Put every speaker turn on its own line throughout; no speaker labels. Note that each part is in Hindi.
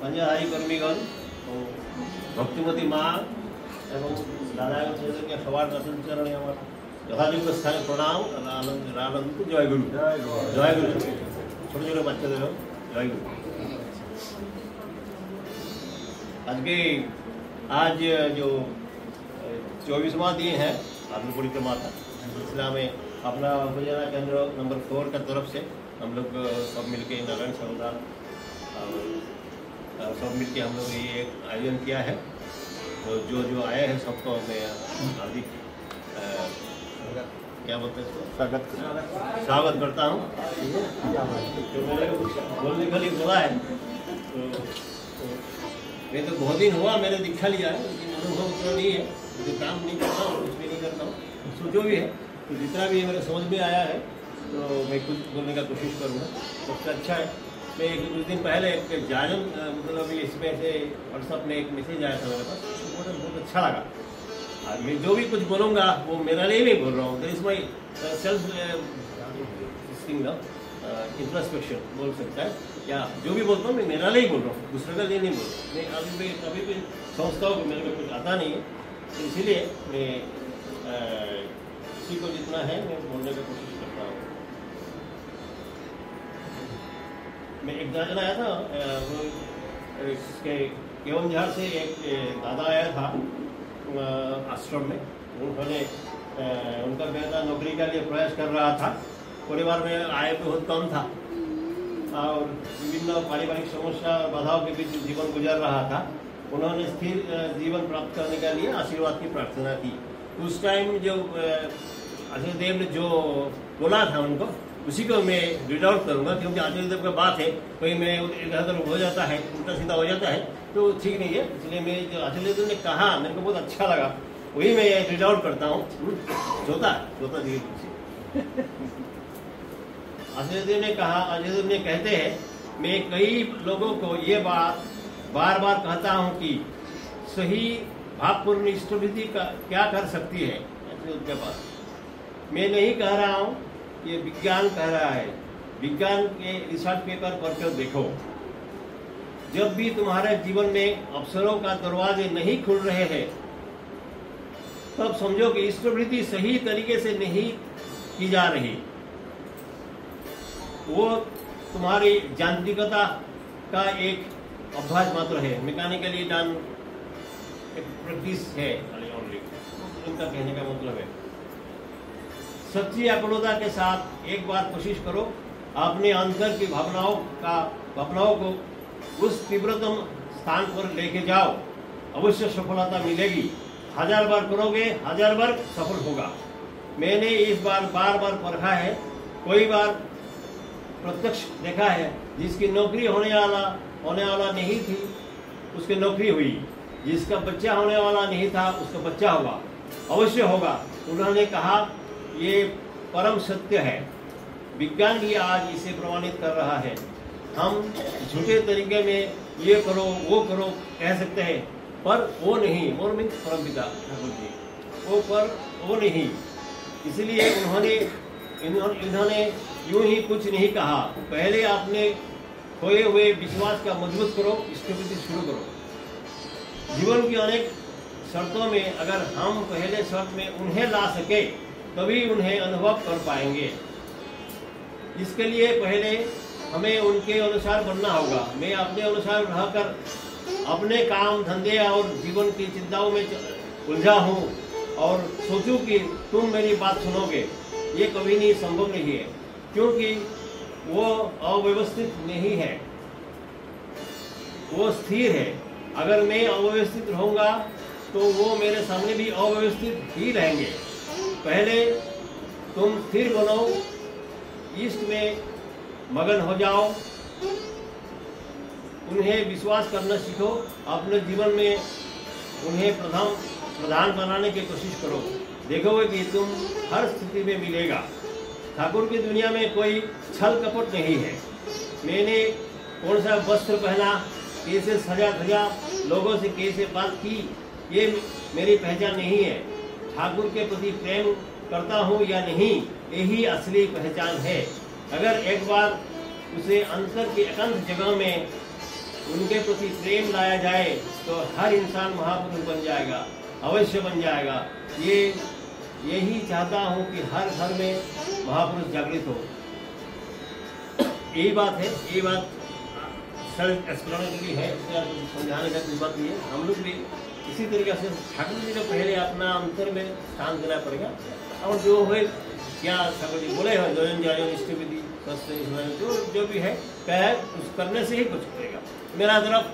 पंजाहारी कर्मीगण भक्तिमती मा এবং নারায়ণ ছেলেদেরকে সবার চরণে আমার যথাযোগ্য স্থানে প্রণাম আনন্দ জয়গুরু জয়গুরু ছোটো ছোটো বাচ্চাদেরও জয়গুরু। आज जो 24वां दिन है आत्म परिक्रमा का सिलसिला में अपना उपजना केंद्र नंबर 4 का तरफ से हम लोग सब मिलके नारायण समुदाय सब मिलके हम लोग ये आयोजन किया है। तो जो आए हैं सबको मैं हार्दिक क्या बोलते हैं स्वागत करता हूँ। जो मैंने बोलने के लिए बोला है मैं तो बहुत दिन हुआ मैंने दिखा लिया है, लेकिन अनुभव उतना नहीं है, मुझे काम नहीं करता हूँ, कुछ भी नहीं करता हूँ। तो जो भी है तो जितना भी मेरे समझ में आया है तो मैं कुछ बोलने का कोशिश करूँगा। सबसे अच्छा है मैं कुछ दिन पहले एक जाजन मतलब इसमें से व्हाट्सअप में एक मैसेज आया था मेरे पास, बहुत अच्छा लगा। मैं जो भी कुछ बोलूँगा वो मेरा लिए नहीं बोल रहा हूँ, that is my self introspection बोल सकता है, या जो भी बोलता हूँ मैं मेरा लिए बोल रहा हूँ, दूसरे का लिए नहीं बोल रहा हूँ। मैं अभी भी समझता हूँ कि मेरे को कुछ आता नहीं है, तो इसीलिए मैं किसी को जितना है मैं बोलने की कोशिश करता हूँ। मैं एक जाजन आया था इसके केवंझार से एक दादा आया था आश्रम में। उन्होंने उनका बेटा नौकरी के लिए प्रयास कर रहा था, परिवार में आय बहुत कम था और विभिन्न पारिवारिक समस्या और बाधाओं के बीच जीवन गुजर रहा था। उन्होंने स्थिर जीवन प्राप्त करने के लिए आशीर्वाद की प्रार्थना की। उस टाइम जो आचार्य देव ने जो बोला था उनको उसी को मैं रीड आउट करूँगा, क्योंकि आचार्य देव का बात है कोई मैं इधर हो जाता है उल्टा सीधा हो जाता है तो ठीक नहीं है। इसलिए मैं जो आचार्य देव ने कहा मेरे को बहुत अच्छा लगा, वही मैं रीड आउट करता हूँ। जोता धीरे आचार्य देव ने कहा, आचार्य देव ने कहते हैं मैं कई लोगों को ये बात बार बार कहता हूँ कि सही भावपूर्ण इष्टवृत्ति का क्या कर सकती है उनके पास। मैं नहीं कह रहा हूँ, ये विज्ञान कह रहा है, विज्ञान के रिसर्च पेपर पढ़कर देखो। जब भी तुम्हारे जीवन में अवसरों का दरवाजे नहीं खुल रहे हैं तब समझो कि इष्टवृत्ति सही तरीके से नहीं की जा रही, वो तुम्हारी यांत्रिकता का एक अभ्यास मात्र है, मैकेनिकली डन एक प्रैक्टिस है ओनली, उनका कहने का मतलब है। सच्ची आकुलता के साथ एक बार कोशिश करो अपने अंतर की भावनाओं को उस तीव्रतम स्थान पर लेके जाओ, अवश्य सफलता मिलेगी। 1000 बार करोगे 1000 बार सफल होगा। मैंने इस बार बार परखा है, कोई बार प्रत्यक्ष देखा है जिसकी नौकरी होने वाला नहीं थी उसकी नौकरी हुई, जिसका बच्चा होने वाला नहीं था उसका बच्चा हुआ, अवश्य होगा। उन्होंने कहा ये परम सत्य है। विज्ञान भी आज इसे प्रमाणित कर रहा है। हम झूठे तरीके में ये करो वो करो कह सकते हैं, पर वो नहीं, मोर मीन्स परमपिता ठाकुर जी, वो नहीं। इसलिए इन्होंने यूं ही कुछ नहीं कहा, पहले आपने खोए हुए विश्वास का मजबूत करो, इष्टवृत्ति शुरू करो। जीवन की अनेक शर्तों में अगर हम पहले शर्त में उन्हें ला सके तभी उन्हें अनुभव कर पाएंगे। इसके लिए पहले हमें उनके अनुसार बनना होगा। मैं अपने अनुसार रहकर अपने काम धंधे और जीवन की चिंताओं में उलझा हूँ और सोचूं कि तुम मेरी बात सुनोगे, ये कभी नहीं संभव नहीं है, क्योंकि वो अव्यवस्थित नहीं है, वो स्थिर है। अगर मैं अव्यवस्थित रहूँगा तो वो मेरे सामने भी अव्यवस्थित ही रहेंगे। पहले तुम स्थिर बनो, इष्ट में मगन हो जाओ, उन्हें विश्वास करना सीखो, अपने जीवन में उन्हें प्रधान बनाने की कोशिश करो, देखोगे कि तुम हर स्थिति में मिलेगा। ठाकुर की दुनिया में कोई छल कपट नहीं है। मैंने कौन सा वस्त्र पहना, कैसे सजा धजा, लोगों से कैसे बात की, ये मेरी पहचान नहीं है। ठाकुर के प्रति प्रेम करता हूँ या नहीं, यही असली पहचान है। अगर एक बार उसे अंतर की एकांत जगह में उनके प्रति प्रेम लाया जाए तो हर इंसान महापुरुष बन जाएगा, अवश्य बन जाएगा। यही चाहता हूँ कि हर घर में महापुरुष जागृत हो। यही बात है, यही बात सेल्फ एक्सप्लेनेटरी है, समझाने का कोई बात नहीं है। हम लोग भी इसी तरीके से ठाकुर जी को पहले अपना अंतर में स्थान देना पड़ेगा। और जो है क्या ठाकुर जी बोले हैं, जोजन जाने इष्ट विधि जो भी है उस करने से ही कुछ करेगा। मेरा तरफ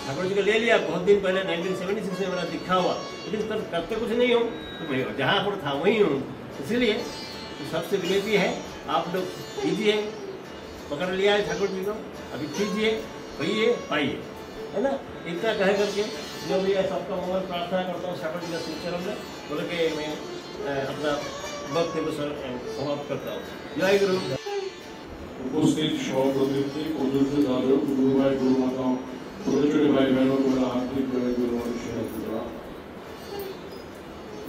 ठाकुर जी को ले लिया बहुत दिन पहले 1976 में मेरा दिखा हुआ, लेकिन करते कुछ नहीं हूँ, तो मैं जहाँ पर था वहीं हूँ। इसीलिए तो सबसे विनती है, आप लोग कीजिए, पकड़ लिया है ठाकुर जी को, अभी कीजिए, कहिए, पाइए, है ना। इतना कह करके जो भी है सबका मंगल प्रार्थना करता हूँ ठाकुर जी का श्रीचरण में बोल के मैं अपना वक्तव्य समाप्त करता हूँ। जय गुरु।
उपस्थित सभापति, गुरु भाई, गुरु माताओं, छोटे छोटे भाई बहनों को मेरा हार्दिक गुरु नमस्कार।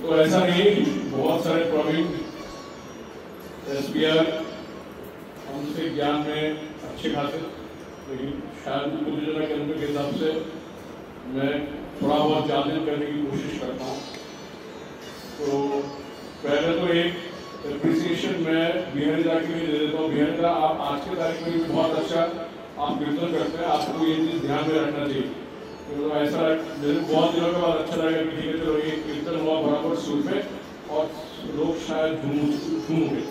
तो ऐसा नहीं, बहुत सारे प्रवीण एसपीआर हमसे ज्ञान में अच्छे खासे, लेकिन शायद गुरुजन केंद्र के हिसाब से मैं थोड़ा बहुत जागृत करने की कोशिश करता हूँ। तो पहले तो एक एप्रिसिएशन मैं बिहारिदा के लिए दे देता हूँ। बिहारिदा, आप आज के तारीख में भी बहुत अच्छा आप कीर्तन करते हैं, आपको ये चीज़ ध्यान में रखना चाहिए। तो ऐसा मेरे बहुत दिनों के बाद अच्छा लगा कि ठीक है चलो ये कीर्तन हुआ बराबर सुर पे और लोग शायद झूम गए।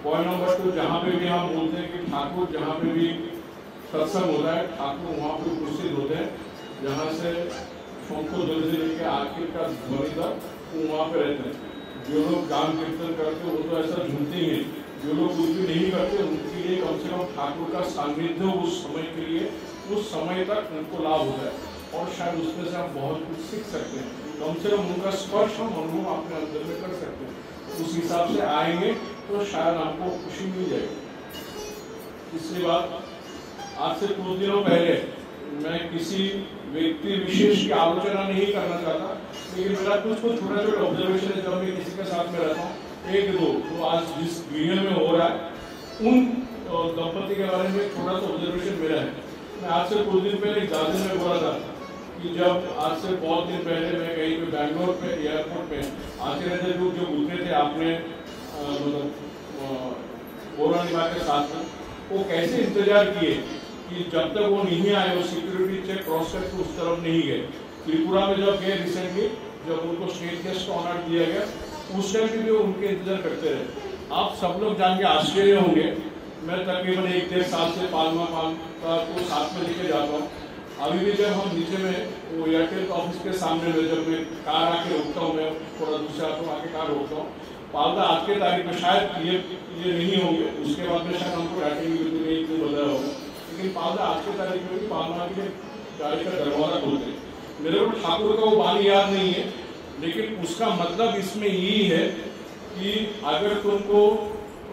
पॉइंट नंबर 2, जहाँ पे भी हम बोलते हैं कि ठाकुर जहाँ पे भी सत्संग होता है, ठाकुर वहाँ पे उपस्थित होते हैं। जहाँ से शंख ध्वनि से लेकर आखिर का ध्वनि तक वो वहाँ पे रहते हैं। जो लोग गान कीर्तन करते हैं वो तो ऐसा झूमते ही हैं, जो लोग कुछ भी नहीं करते उनके लिए कम से कम ठाकुर का सानिध्य उस समय के लिए, उस समय तक उनको लाभ होता है और शायद उसमें से हम बहुत कुछ सीख सकते हैं। कम से कम उनका स्पर्श हम अनुभव अपने अंदर में कर सकते हैं। उस हिसाब से आएंगे तो शायद हमको खुशी मिल जाएगी। इसके बाद आज से कुछ दिनों पहले मैं किसी व्यक्ति विशेष की आलोचना नहीं करना चाहता, लेकिन मेरा कुछ छोटा छोटा ऑब्जर्वेशन है। जब मैं किसी के साथ में रहता हूँ, एक दो तो आज जिस गृह में हो रहा है उन दंपति के बारे में थोड़ा सा ऑब्जर्वेशन मेरा है। मैं आज से कुछ दिन पहले एक दादी में बोला था कि जब आज से बहुत दिन पहले मैं कहीं पे बैंगलोर पे एयरपोर्ट पे आचार्य लोग जो गुजरे थे आपने मतलब पौराणिमा के साथ में, वो कैसे इंतजार किए कि जब तक वो नहीं आए, वो सिक्योरिटी चेक क्रॉस करके उस तरफ नहीं गए। त्रिपुरा में जब गए रिसेंटली, जब उनको स्टेट गेस्ट ऑनर दिया गया, उस टाइम भी वो उनके इंतजार करते रहे। आप सब लोग जान के आश्चर्य होंगे, मैं तकरीबन 1-1.5 साल से पालमा का को साथ में लेके जाता हूँ। अभी भी जब हम नीचे में वो एयरटेल ऑफिस के सामने में जब मैं कार आके रोकता हूँ, मैं थोड़ा दूसरा तो आके कार रोकता हूँ, पालदा आज के तारीख में शायद ये नहीं होंगे, उसके बाद में शायद हमको डांटेंगे नहीं क्यों बताया होगा, लेकिन पालदा आज के तारीख में भी पालमा के गाड़ी का दरवाजा खोलते हैं। मेरे को ठाकुर का वो बानी याद नहीं है, लेकिन उसका मतलब इसमें यही है कि अगर तुमको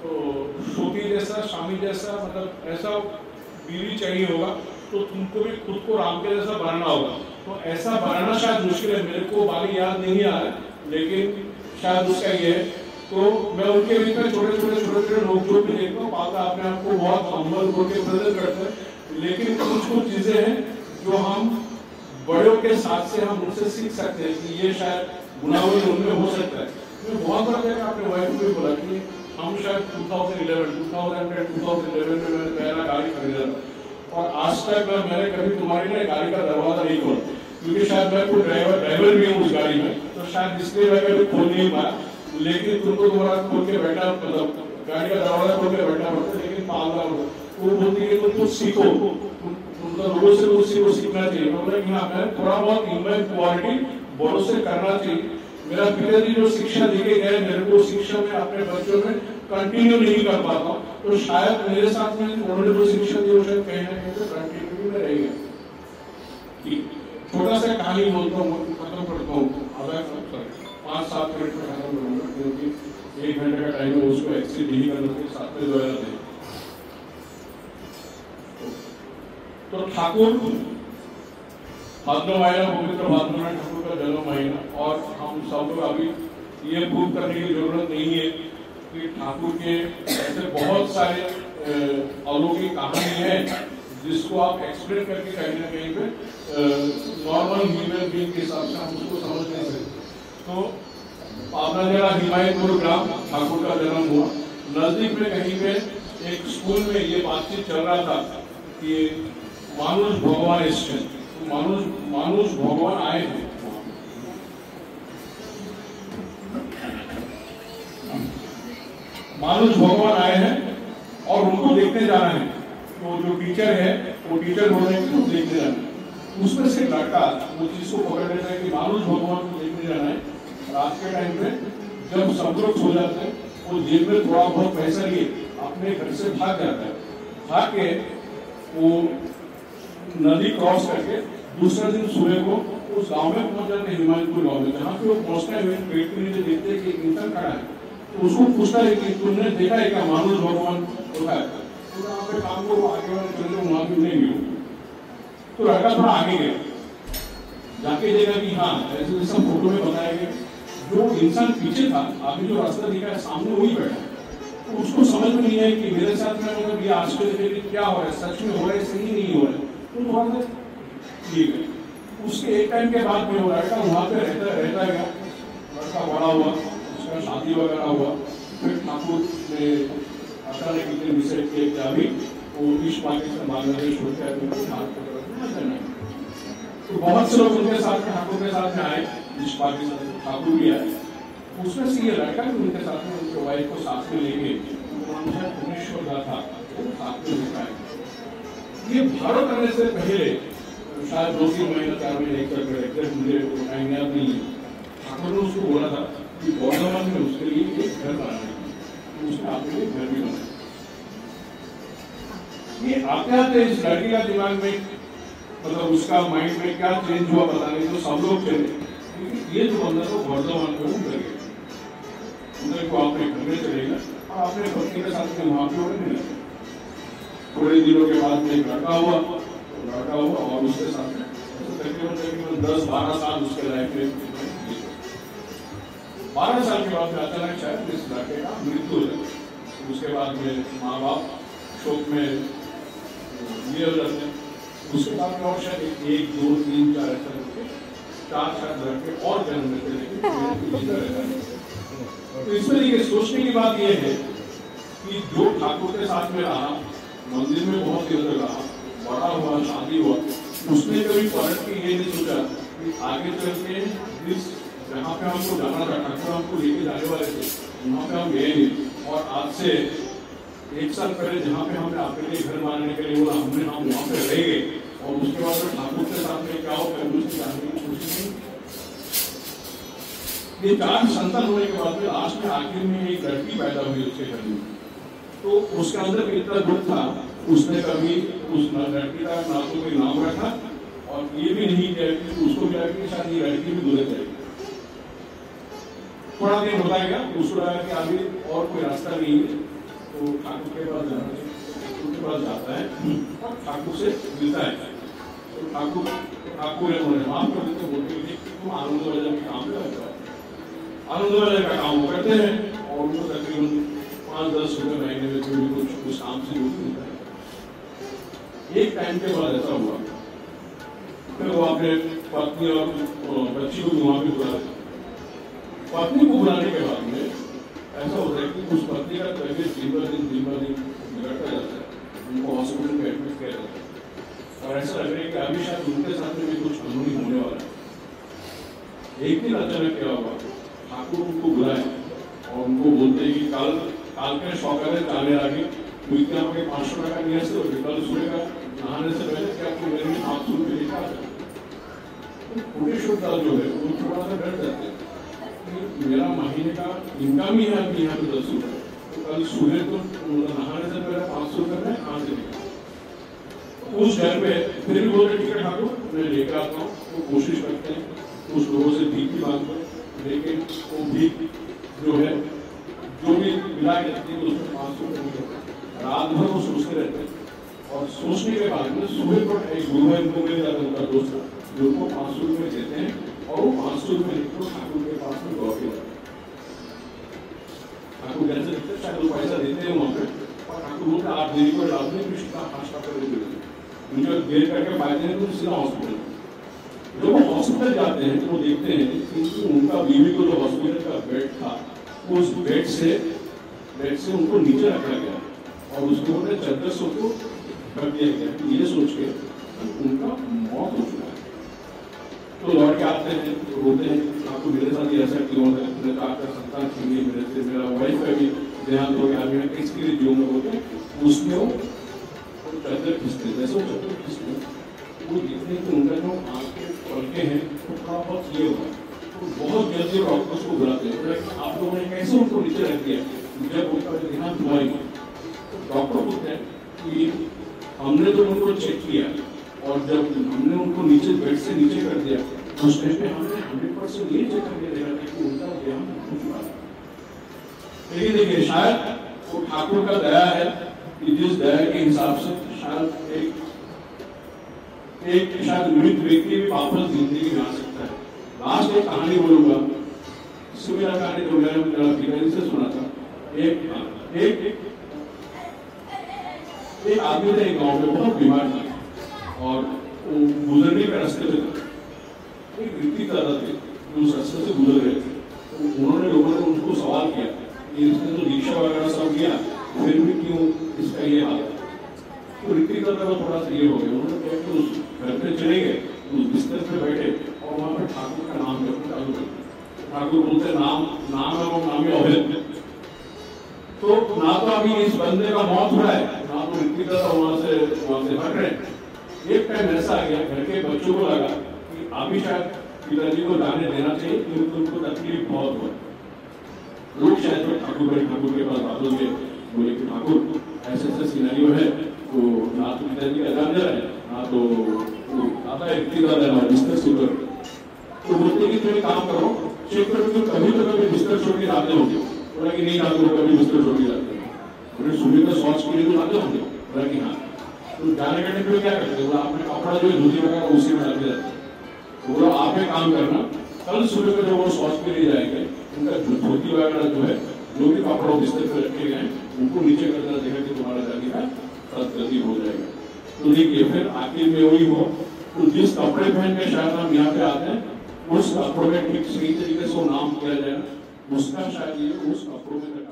छोटी जैसा स्वामी जैसा मतलब ऐसा बीवी चाहिए होगा तो तुमको भी खुद को राम के जैसा बनाना होगा। तो ऐसा बनाना शायद मुश्किल है, मेरे को बानी याद नहीं आ रहा, लेकिन शायद उसका ये है। तो मैं उनके बीच में छोटे छोटे लोग जो भी देखता हूँ, पाता अपने आप को बहुत हम्बल होकर प्रेजेंट करते हैं, लेकिन कुछ चीजें हैं जो हम बड़ों के साथ से हम उनसे सीख सकते हैं कि ये शायद गुनाहों उनमें हो सकता है। मैं बहुत बार देखा अपने वाइफ को भी बोला कि हम शायद 2011 में मैंने पहला गाड़ी खरीदा था और आज तक मैंने कभी तुम्हारी ना गाड़ी का दरवाजा नहीं खोला, क्योंकि शायद मैं कोई ड्राइवर भी हूँ उस गाड़ी में, तो शायद इसलिए मैं कभी खोल नहीं पाया। लेकिन तुमको तुम्हारा खोल के बैठा, मतलब गाड़ी का दरवाजा खोल के बैठा पड़ता, लेकिन पालना वो बोलती है तुम कुछ सीखो, लोगों से कुछ सीखना चाहिए। मैं थोड़ा बहुत ह्यूमन क्वालिटी बड़ों से करना चाहिए। मेरा पिताजी जो शिक्षा देके गए, मेरे को शिक्षा में अपने बच्चों में कंटिन्यू नहीं कर पाता, तो शायद मेरे साथ में उन्होंने जो शिक्षा दी शायद कहीं ना कहीं तो कंटिन्यू में रहेगा। छोटा सा कहानी बोलता हूँ, खत्म करता हूँ, 5-7 मिनट में खत्म करूंगा, क्योंकि 1 घंटे का टाइम है, उसको एक्सीड नहीं करना चाहिए, साथ में जोया दे। तो ठाकुर भाद्र महीना, पवित्र भाद्र ठाकुर का जन्म महीना, और हम सब लोग अभी ये प्रूव करने की जरूरत नहीं है कि ठाकुर के ऐसे बहुत सारे अलौकिक कहानी है जिसको आप एक्सप्लेन करके कहीं ना कहीं पे नॉर्मल ह्यूमन बीइंग के हिसाब से हम उसको समझ नहीं सकते। तो पावना जिला हिमायतपुर ग्राम ठाकुर का जन्म हुआ। नजदीक में कहीं पे एक स्कूल में ये बातचीत चल रहा था कि मानुष भगवान इसमें मानुष भगवान आए थे, मानुष भगवान आए हैं और उनको देखने जाना है। तो जो टीचर है वो टीचर बोल रहे हैं कि देखने जाना है। उसमें से लड़का वो चीज को पकड़ लेता है कि मानुष भगवान को देखने जाना है। रात के टाइम पे जब सब लोग सो जाते हैं वो जेब में थोड़ा बहुत पैसा लिए अपने घर से भाग जाता है। भाग के वो नदी क्रॉस करके दूसरे दिन सुबह को उस गांव में पहुंच जाते हैं, हिमायतपुर गांव में। जहाँ पे वो पहुंचते हुए पेट के नीचे देखते हैं कि एक इंसान खड़ा है। तो उसको पूछता है कि तुमने देखा है क्या मानुष भगवान होता है? तो वहाँ पे काम को आगे वाले चले वहां भी नहीं मिले। तो लड़का थोड़ा आगे गया, जाके देखा कि हाँ ऐसे सब फोटो में बताया गया जो इंसान पीछे था, आगे जो रास्ता दिखा है सामने वही बैठा। तो उसको समझ में नहीं आया कि मेरे साथ में मतलब ये आज के दिन क्या हो रहा है, सच में हो रहा है सही नहीं हो रहा है। तो थोड़ा सा ठीक है। उसके एक टाइम के बाद में वो लड़का वहां पे रहता गया। लड़का बड़ा हुआ, उसका शादी वगैरह हुआ। फिर ठाकुर ने अचानक इतने डिसाइड किया कि अभी वो ईस्ट पाकिस्तान बांग्लादेश होकर तो बहुत से लोग उनके साथ ठाकुर के साथ में आए, ईस्ट पाकिस्तान ठाकुर भी आए। उसमें से ये लड़का भी उनके साथ में उनके वाइफ को साथ में लेके भुवनेश्वर था साथ में लेकर आए। ये भारत आने से पहले शायद 2-3 महीना 4 महीने एक मुझे टाइम याद नहीं है। ठाकुर ने उसको बोला था कि बर्धमान में उसके लिए एक घर बनाना है। उसने आपके लिए घर भी बनाया। ये आते आते इस लड़की का दिमाग में मतलब उसका माइंड में क्या चेंज हुआ पता नहीं। तो सब लोग चले क्योंकि ये जो बंदा तो बर्धमान को उतर गया, उधर को अपने घर में चलेगा और अपने पत्नी के साथ में वहां पे मिला। थोड़े दिनों के बाद में एक लड़का हुआ और उसके साथ तकरीबन 10-12 साल उसके लाइफ में 12 साल के बाद में अचानक शायद इस लड़के का मृत्यु हो जाता। उसके बाद में माँ बाप शोक में ये हो जाते हैं। उसके बाद में और शायद 1, 2, 3, 4 ऐसा करके 4 लड़के और जन्म लेते हैं। तो इसमें ये सोचने की बात यह है कि जो ठाकुर के साथ में रहा, मंदिर में बहुत देर तक रहा, बड़ा हुआ, शादी हुआ, उसने कभी पलट के ये नहीं सोचा कि आगे चल के इस जहाँ पे हमको जाना था, ठाकुर हमको लेके जाने वाले थे, वहाँ पे हम गए नहीं। और आज से 1 साल पहले जहाँ पे हमने आपके लिए घर बनाने के लिए बोला, हम वहाँ पे रह गए। और उसके बाद ठाकुर के साथ में क्या हो उसकी जानने की कोशिश नहीं। ये 4 संतान होने के बाद में लास्ट में आखिर में एक लड़की पैदा हुई उसके घर में। तो उसके अंदर इतना दुख था, उसने कभी उस लड़की का ना तो कोई नाम रखा और ये भी नहीं किया कि उसको क्या कि शायद ये लड़की भी दूर जाएगी। थोड़ा दिन होता गया, उसको लगा कि अभी और कोई रास्ता नहीं है। तो ठाकुर के पास जाना है, उनके पास जाता है और ठाकुर से मिलता है। तो ठाकुर माफ कर देते बोलते हैं तुम आनंद वाले के काम पे लगता है। आनंद वाले का काम करते हैं और उनको तकरीबन 5-10 रुपए महीने में जो भी कुछ काम से मिलता है। एक टाइम के बाद ऐसा हुआ, फिर वो अपने पत्नी और बच्ची को वहां पे बुला दिया। पत्नी को बुलाने के बाद में ऐसा होता है कि उस पत्नी का तबीयत दिन ब दिन बिगड़ता जाता है। उनको हॉस्पिटल में एडमिट किया जाता है और ऐसा लग रहा है कि अभी शायद उनके साथ में भी कुछ अनहोनी होने वाला है। एक दिन अचानक क्या हुआ, ठाकुर उनको बुलाए और उनको बोलते हैं कि काल के सकाले जाने आगे क्योंकि आपके 500 टाका नहीं आते और कल सुबह का नहाने से पहले क्या आपको मेरे में 500 रुपये लिखा है। कोटेश्वर जो है वो थोड़ा सा डर जाते हैं कि मेरा महीने का इनकम ही है अभी यहाँ पे 10 रुपये, तो कल सुबह तो नहाने से पहले 500 रुपये में कहाँ से लिखा। उस घर पे फिर भी बोलते ठीक है ठाकुर मैं लेकर आता हूँ। तो कोशिश करते हैं कुछ लोगों से भीख भी मांगते हैं, लेकिन वो भीख जो है जो भी मिला के रखती है उसमें 500 रुपये नहीं होता। रात भर वो सोचते रहते हैं और सोचने के बाद में सुबह पर एक गुरु है उनको मिल जाता है उनका दोस्त जो उनको 500 रुपये देते हैं और वो 500 रुपये लिखकर ठाकुर के पास में दौड़ के जाते हैं। ठाकुर कैसे लिखते शायद वो पैसा देते हैं वहाँ पे और ठाकुर बोलते आप देरी को डालते हैं कृष्ण का 5 टाका दे देते। उनका देर करके फायदे नहीं तो सीधा हॉस्पिटल। जब वो हॉस्पिटल जाते हैं तो वो देखते हैं कि उनका बीवी को जो हॉस्पिटल का बेड था उस बेड से उनको नीचे रखा गया और उसके ऊपर चादर से उनको ढक दिया गया, ये सोच के उनका मौत हो चुका है। तो लौट के आते हैं, रोते हैं, आपको मेरे साथ ही ऐसा क्यों होता है, मैंने कहा आपका संतान छीन गई मेरे से, मेरा वाइफ का भी देहांत हो गया, मैं किसके लिए जीऊंगा बोलते उसमें वो चादर खींचते, जैसे वो चादर खींचते वो देखते हैं कि उनका जो आंखें पलके हैं वो थोड़ा बहुत ये हुआ, तो बहुत जल्दी डॉक्टर्स को बुलाते हैं, आप लोगों ने कैसे उनको नीचे रख दिया, जब उनका देहांत हुआ ही तो डॉक्टर बोलते हैं कि हमने तो उनको चेक किया और जब हमने उनको नीचे बेड से नीचे कर दिया तो उस टाइम पे हमने 100% ये चेक करके देखा था कि उनका देहांत हो चुका है। लेकिन देखिए शायद वो ठाकुर का दया है कि जिस दया के हिसाब से शायद एक शायद मृत व्यक्ति भी वापस जिंदगी में आ सकता है। लास्ट एक कहानी बोलूंगा, मेरा कहानी जो मैंने मेरा पिताजी से सुना था। एक आदमी था एक गांव में, बहुत बीमार था और गुजरने के रास्ते में एक व्यक्ति दादा थे जो उस रास्ते से गुजर रहे थे, तो उन्होंने लोगों ने उनको सवाल किया कि इसने तो रिक्शा वगैरह सब किया फिर भी क्यों इसका ये हाल है। तो ऋतिक दादा को थोड़ा सा ये हो गया, उन्होंने कहा कि उस घर पे चले गए, उस बिस्तर पे बैठे और वहां पे ठाकुर का नाम जपना चालू कर। ठाकुर बोलते नाम है वो नाम ही अभेद। तो ना तो अभी इस बंदे का मौत हुआ है, ना तो ऋतिक दादा वहां से हट रहे। एक टाइम ऐसा आ गया, घर के बच्चों को लगा कि अभी शायद पिताजी को जाने देना चाहिए क्योंकि उनको तकलीफ बहुत हुआ। लोग शायद ठाकुर के पास वापस गए, बोले कि ठाकुर ऐसे सिनेरियो है, तो ना तो पिताजी का जान जा रहा है, ना तो आता है बिस्तर छोड़। तो बोलते कि तुम काम करो, चेक करो कि कभी तो कभी बिस्तर छोड़ के जाते होंगे। बोला कि नहीं ठाकुर कभी बिस्तर छोड़ के जाते हैं। बोले सुबह का शौच के लिए तो जाते होंगे। बोला कि हाँ। तो जाने के लिए क्या करते हैं, बोला आपने कपड़ा जो धोती वगैरह उसी में डालते जाते हैं। तो बोला आप एक काम करना, कल सुबह को जब वो शौच के लिए जाएंगे उनका धोती वगैरह जो है जो भी कपड़ा बिस्तर पर रखे गए उनको नीचे कर देना, देखा कि तुम्हारा जाने का सदगति हो जाएगा। तो देखिए फिर आखिर में वही हो, तो जिस कपड़े पहन के शायद हम यहाँ पे आते हैं उस कपड़ों में ठीक सही तरीके से वो नाम किया जाए, उसका शायद ये उस कपड़ों में